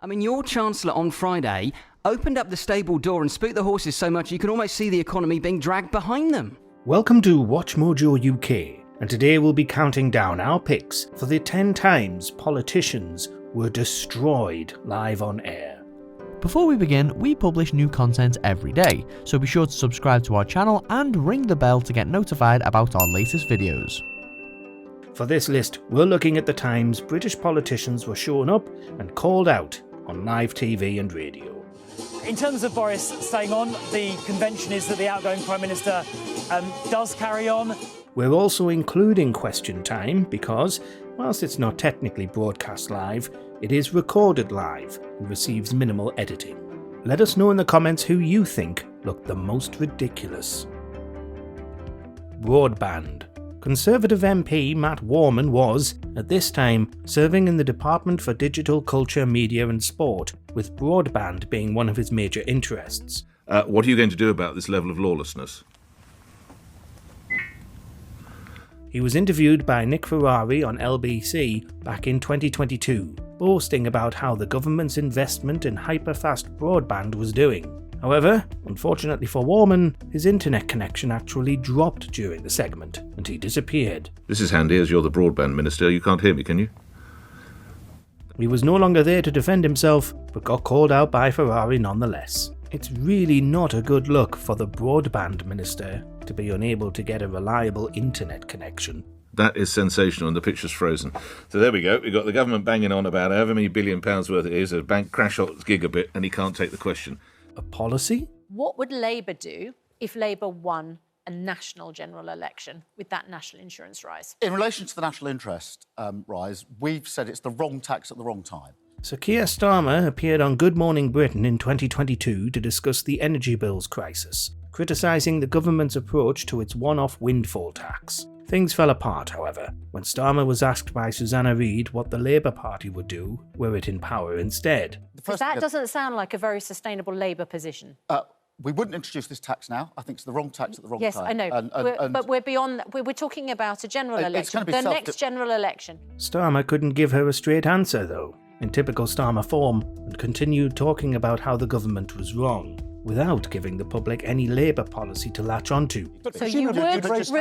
I mean, your Chancellor on Friday opened up the stable door and spooked the horses so much you can almost see the economy being dragged behind them. Welcome to WatchMojoUK, and today we'll be counting down our picks for the 10 times politicians were destroyed live on air. Before we begin, we publish new content every day, so be sure to subscribe to our channel and ring the bell to get notified about our latest videos. For this list, we're looking at the times British politicians were shown up and called out on live TV and radio. In terms of Boris staying on, the convention is that the outgoing Prime Minister does carry on. We're also including question time because, whilst it's not technically broadcast live, it is recorded live and receives minimal editing. Let us know in the comments who you think looked the most ridiculous. Broadband. Conservative MP Matt Warman was, at this time, serving in the Department for Digital Culture, Media and Sport, with broadband being one of his major interests. What are you going to do about this level of lawlessness? He was interviewed by Nick Ferrari on LBC back in 2022, boasting about how the government's investment in hyper-fast broadband was doing. However, unfortunately for Warman, his internet connection actually dropped during the segment, and he disappeared. This is handy, as you're the broadband minister. You can't hear me, can you? He was no longer there to defend himself, but got called out by Ferrari nonetheless. It's really not a good look for the broadband minister to be unable to get a reliable internet connection. That is sensational, and the picture's frozen. So there we go. We've got the government banging on about however many £billion worth it is, a bank crash out gigabit, and he can't take the question. A policy? What would Labour do if Labour won a national general election with that national insurance rise? In relation to the national interest rise, we've said it's the wrong tax at the wrong time. Sir Keir Starmer appeared on Good Morning Britain in 2022 to discuss the energy bills crisis, criticising the government's approach to its one-off windfall tax. Things fell apart, however, when Starmer was asked by Susanna Reid what the Labour Party would do were it in power instead. That doesn't sound like a very sustainable Labour position. We wouldn't introduce this tax now. I think it's the wrong tax at the wrong time. Yes, I know. But we're beyond that. We're talking about a general election, the next general election. Starmer couldn't give her a straight answer, though, in typical Starmer form, and continued talking about how the government was wrong, without giving the public any Labour policy to latch onto. So you would reverse it.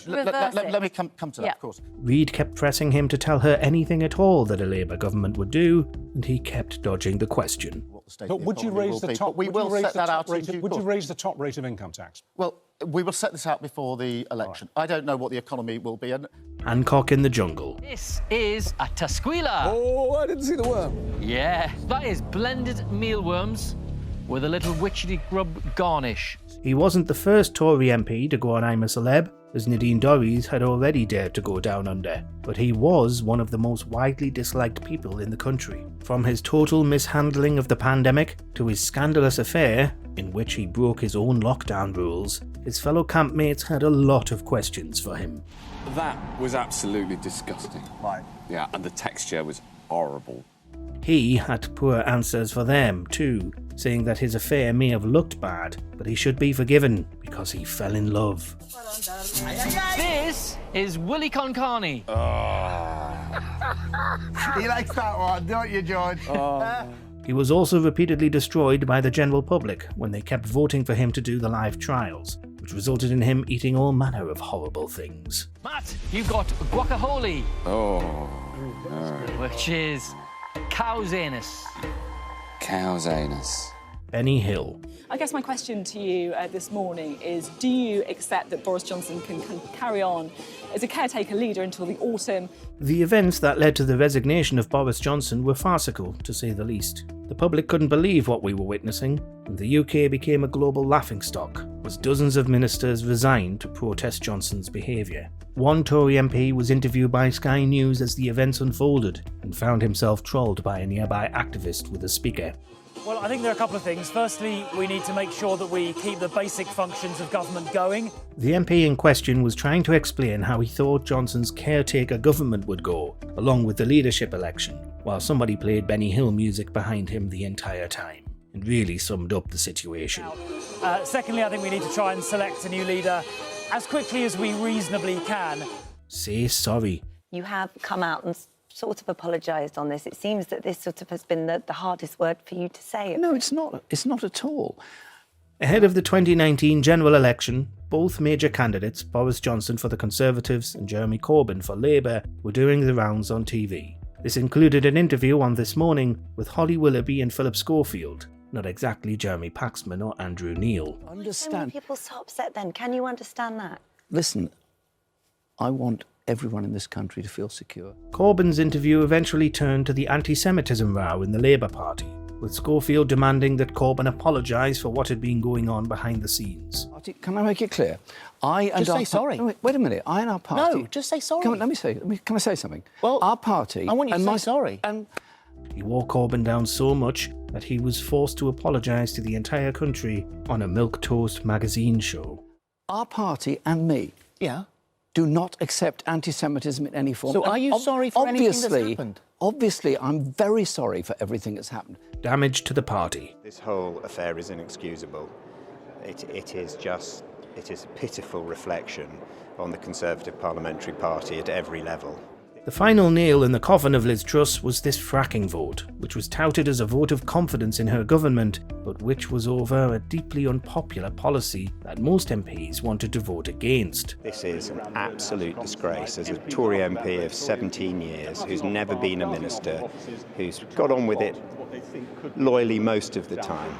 Let me come to that, of course. Reid kept pressing him to tell her anything at all that a Labour government would do, and he kept dodging the question. But would you raise the top? We will set that out. Would you raise the top rate of income tax? Well, we will set this out before the election. Right. I don't know what the economy will be. Hancock in the jungle. This is a tasquila. Oh, I didn't see the worm. Yeah, that is blended mealworms with a little witchetty grub garnish. He wasn't the first Tory MP to go on I'm a Celeb, as Nadine Dorries had already dared to go down under, but he was one of the most widely disliked people in the country. From his total mishandling of the pandemic to his scandalous affair, in which he broke his own lockdown rules, his fellow campmates had a lot of questions for him. That was absolutely disgusting. Right. Yeah, and the texture was horrible. He had poor answers for them too, saying that his affair may have looked bad, but he should be forgiven because he fell in love. This is Willy Concarney. He likes that one, don't you, George? He was also repeatedly destroyed by the general public when they kept voting for him to do the live trials, which resulted in him eating all manner of horrible things. Matt, you've got guacamole. Oh, no. Which is cow's anus. Cow's anus. Benny Hill. I guess my question to you this morning is, do you accept that Boris Johnson can carry on as a caretaker leader until the autumn? The events that led to the resignation of Boris Johnson were farcical, to say the least. The public couldn't believe what we were witnessing, and the UK became a global laughingstock, as dozens of ministers resigned to protest Johnson's behaviour. One Tory MP was interviewed by Sky News as the events unfolded, and found himself trolled by a nearby activist with a speaker. Well, I think there are a couple of things. Firstly, we need to make sure that we keep the basic functions of government going. The MP in question was trying to explain how he thought Johnson's caretaker government would go, along with the leadership election, while somebody played Benny Hill music behind him the entire time, and really summed up the situation. Secondly, I think we need to try and select a new leader as quickly as we reasonably can. Say sorry. You have come out and sort of apologised on this. It seems that this sort of has been the hardest word for you to say. No, it's not. It's not at all. Ahead of the 2019 general election, both major candidates, Boris Johnson for the Conservatives and Jeremy Corbyn for Labour, were doing the rounds on TV. This included an interview on This Morning with Holly Willoughby and Philip Schofield, not exactly Jeremy Paxman or Andrew Neil. So many people so upset then. Can you understand that? Listen, I want everyone in this country to feel secure. Corbyn's interview eventually turned to the anti-Semitism row in the Labour Party, with Schofield demanding that Corbyn apologise for what had been going on behind the scenes. Can I make it clear? Just say sorry. No, wait a minute. I and our party... No, just say sorry. Can I say something? Well, our party... I want you to say sorry. He wore Corbyn down so much that he was forced to apologise to the entire country on a Milquetoast magazine show. Our party and me do not accept anti-Semitism in any form. So are you sorry for anything that's happened? Obviously, I'm very sorry for everything that's happened. Damage to the party. This whole affair is inexcusable. It is a pitiful reflection on the Conservative Parliamentary Party at every level. The final nail in the coffin of Liz Truss was this fracking vote, which was touted as a vote of confidence in her government, but which was over a deeply unpopular policy that most MPs wanted to vote against. This is an absolute disgrace. As a Tory MP of 17 years, who's never been a minister, who's got on with it loyally most of the time,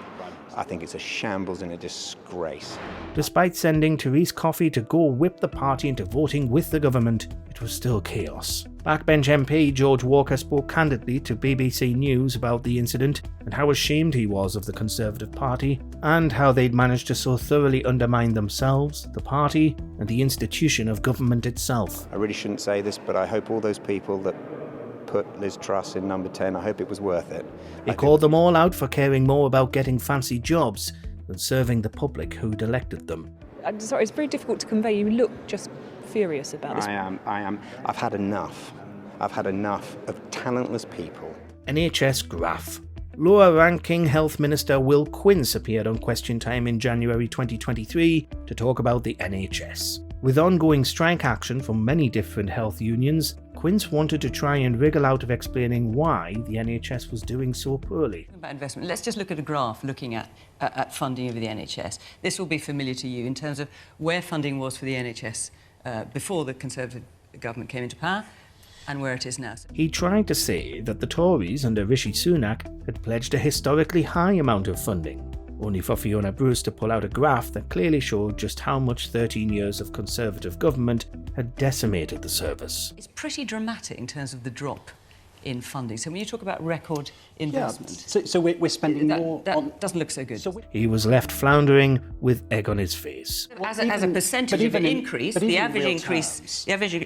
I think it's a shambles and a disgrace. Despite sending Therese Coffey to go whip the party into voting with the government, it was still chaos. Backbench MP George Walker spoke candidly to BBC News about the incident and how ashamed he was of the Conservative Party and how they'd managed to so thoroughly undermine themselves, the party, and the institution of government itself. I really shouldn't say this, but I hope all those people that put Liz Truss in number 10, I hope it was worth it. He called them all out for caring more about getting fancy jobs than serving the public who'd elected them. I'm sorry, it's very difficult to convey. You look just furious about this. I am. I've had enough. I've had enough of talentless people. NHS graft. Lower-ranking Health Minister Will Quince appeared on Question Time in January 2023 to talk about the NHS. With ongoing strike action from many different health unions, Quince wanted to try and wriggle out of explaining why the NHS was doing so poorly. About investment, let's just look at a graph looking at funding of the NHS. This will be familiar to you in terms of where funding was for the NHS before the Conservative government came into power and where it is now. He tried to say that the Tories under Rishi Sunak had pledged a historically high amount of funding, only for Fiona Bruce to pull out a graph that clearly showed just how much 13 years of Conservative government had decimated the service. It's pretty dramatic in terms of the drop in funding. So when you talk about record investment... So we're spending more on... That doesn't look so good. He was left floundering with egg on his face. As a percentage of an increase, the average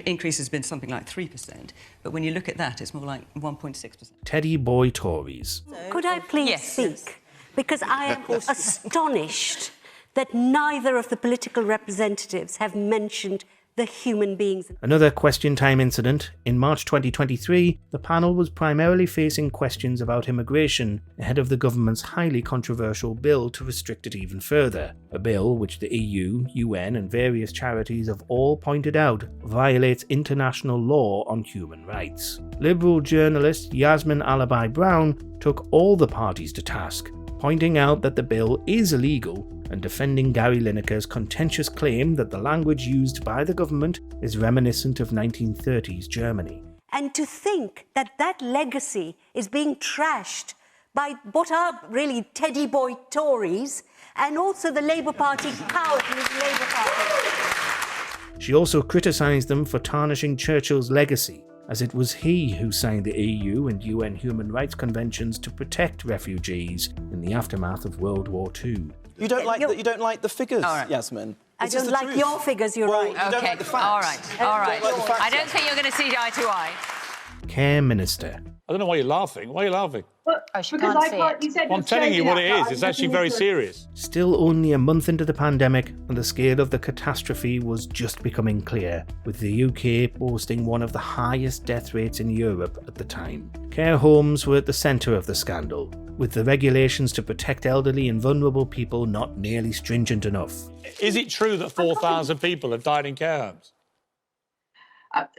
increase has been something like 3%. But when you look at that, it's more like 1.6%. Teddy boy Tories. Could I please speak? Because I am astonished that neither of the political representatives have mentioned the human beings. Another Question Time incident. In March 2023, the panel was primarily facing questions about immigration ahead of the government's highly controversial bill to restrict it even further. A bill which the EU, UN and various charities have all pointed out violates international law on human rights. Liberal journalist Yasmin Alabai-Brown took all the parties to task, pointing out that the bill is illegal and defending Gary Lineker's contentious claim that the language used by the government is reminiscent of 1930s Germany. And to think that that legacy is being trashed by what are really teddy boy Tories and also the Labour Party, cowardly Labour Party. She also criticised them for tarnishing Churchill's legacy, as it was he who signed the EU and UN human rights conventions to protect refugees in the aftermath of World War II. You don't like the figures, Yasmin? I don't like your figures, you're right. You don't like the facts. All right. I don't think you're going to see eye to eye. Care Minister. I don't know why you're laughing. Why are you laughing? You said I'm telling you what it is. It's actually very serious. Still only a month into the pandemic, and the scale of the catastrophe was just becoming clear, with the UK boasting one of the highest death rates in Europe at the time. Care homes were at the centre of the scandal, with the regulations to protect elderly and vulnerable people not nearly stringent enough. Is it true that 4,000 people have died in care homes?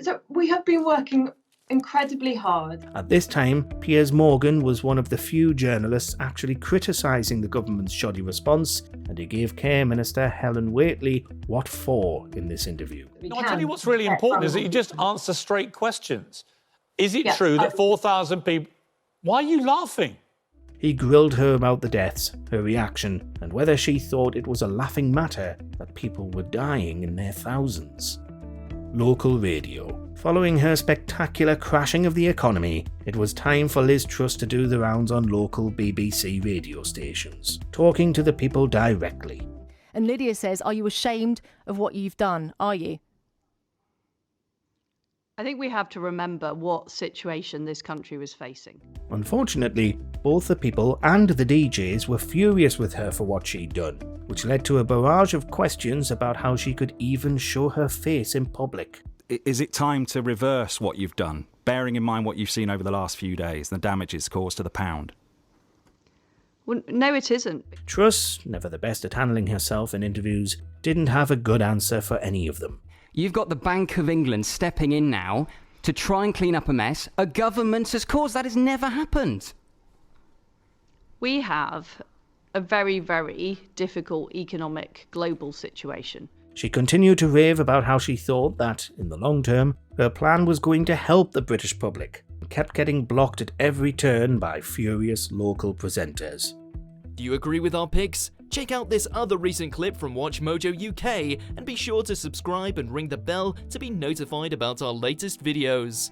So we have been working incredibly hard. At this time, Piers Morgan was one of the few journalists actually criticising the government's shoddy response, and he gave Care Minister Helen Whately what for in this interview. No, I tell you what's really important is that you just answer straight questions. Is it true that 4,000 people... Why are you laughing? He grilled her about the deaths, her reaction, and whether she thought it was a laughing matter that people were dying in their thousands. Local radio. Following her spectacular crashing of the economy, it was time for Liz Truss to do the rounds on local BBC radio stations, talking to the people directly. And Lydia says, are you ashamed of what you've done? Are you? I think we have to remember what situation this country was facing. Unfortunately, both the people and the DJs were furious with her for what she'd done, which led to a barrage of questions about how she could even show her face in public. Is it time to reverse what you've done, bearing in mind what you've seen over the last few days, the damages caused to the pound? Well, no, it isn't. Truss, never the best at handling herself in interviews, didn't have a good answer for any of them. You've got the Bank of England stepping in now to try and clean up a mess a government has caused. That has never happened. We have a very, very difficult economic global situation. She continued to rave about how she thought that, in the long term, her plan was going to help the British public, and kept getting blocked at every turn by furious local presenters. Do you agree with our picks? Check out this other recent clip from WatchMojoUK and be sure to subscribe and ring the bell to be notified about our latest videos.